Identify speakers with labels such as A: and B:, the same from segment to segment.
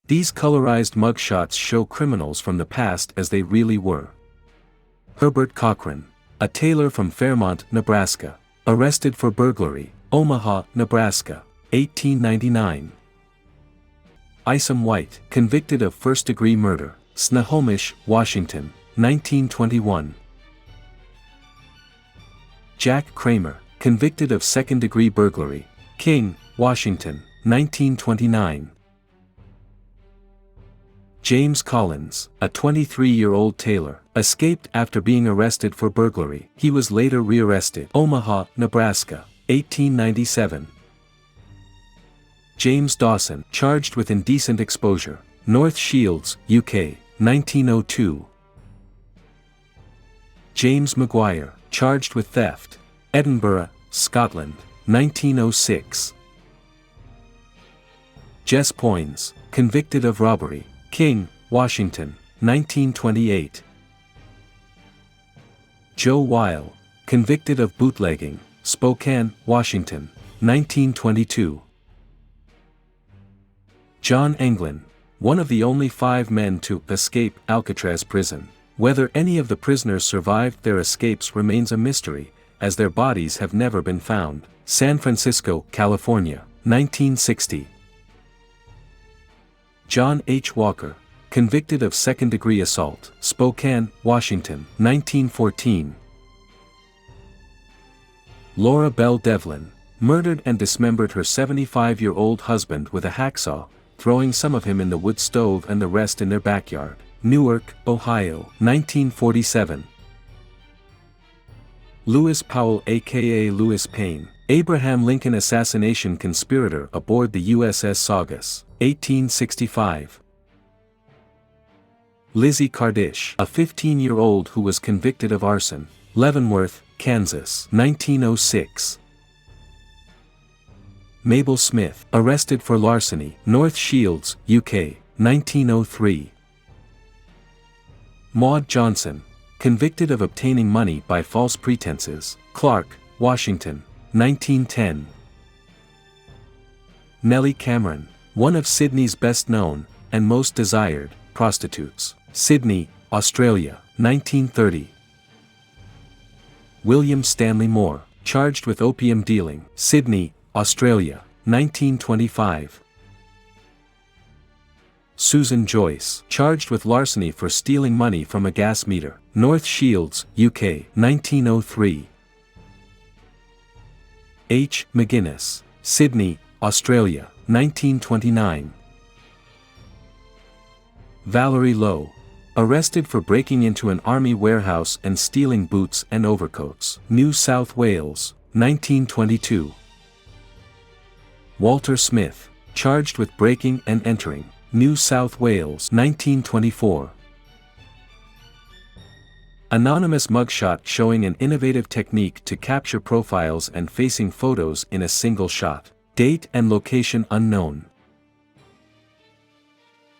A: These colorized mugshots show criminals from the past as they really were. Herbert Cochran, a tailor from Fairmont, Nebraska, arrested for burglary, Omaha, Nebraska, 1899. Isom White, convicted of first-degree murder, Snohomish, Washington, 1921. Jack Kramer, convicted of second-degree burglary, King, Washington, 1929. James Collins, a 23-year-old tailor, escaped after being arrested for burglary. He was later rearrested. Omaha, Nebraska, 1897. James Dawson, charged with indecent exposure, North Shields, UK, 1902. James Maguire, charged with theft, Edinburgh, Scotland, 1906. Jess Poins, convicted of robbery, King, Washington, 1928. Joe Weil, convicted of bootlegging, Spokane, Washington, 1922. John Englund, one of the only 5 men to escape Alcatraz prison. Whether any of the prisoners survived their escapes remains a mystery, as their bodies have never been found. San Francisco, California, 1960. John H. Walker, convicted of second-degree assault, Spokane, Washington, 1914. Laura Bell Devlin, murdered and dismembered her 75-year-old husband with a hacksaw, throwing some of him in the wood stove and the rest in their backyard, Newark, Ohio, 1947. Lewis Powell aka Lewis Payne, Abraham Lincoln assassination conspirator aboard the USS Saugus, 1865. Lizzie Cardish, a 15-year-old who was convicted of arson, Leavenworth, Kansas, 1906. Mabel Smith, arrested for larceny, North Shields, UK, 1903. Maud Johnson, convicted of obtaining money by false pretenses, Clark, Washington, 1910. Nellie Cameron, one of Sydney's best-known, and most desired, prostitutes, Sydney, Australia, 1930. William Stanley Moore, charged with opium dealing, Sydney, Australia, 1925. Susan Joyce, charged with larceny for stealing money from a gas meter, North Shields, UK, 1903. H. McGuinness, Sydney, Australia, 1929. Valerie Lowe, arrested for breaking into an army warehouse and stealing boots and overcoats, New South Wales, 1922. Walter Smith, charged with breaking and entering, New South Wales, 1924. Anonymous mugshot showing an innovative technique to capture profiles and facing photos in a single shot. Date and location unknown.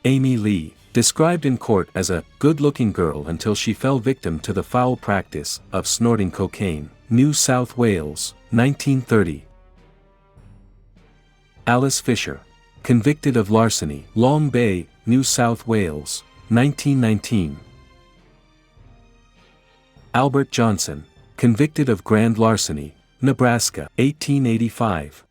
A: Amy Lee, described in court as a good-looking girl until she fell victim to the foul practice of snorting cocaine, New South Wales, 1930. Alice Fisher, convicted of larceny, Long Bay, New South Wales, 1919. Albert Johnson, convicted of grand larceny, Nebraska, 1885.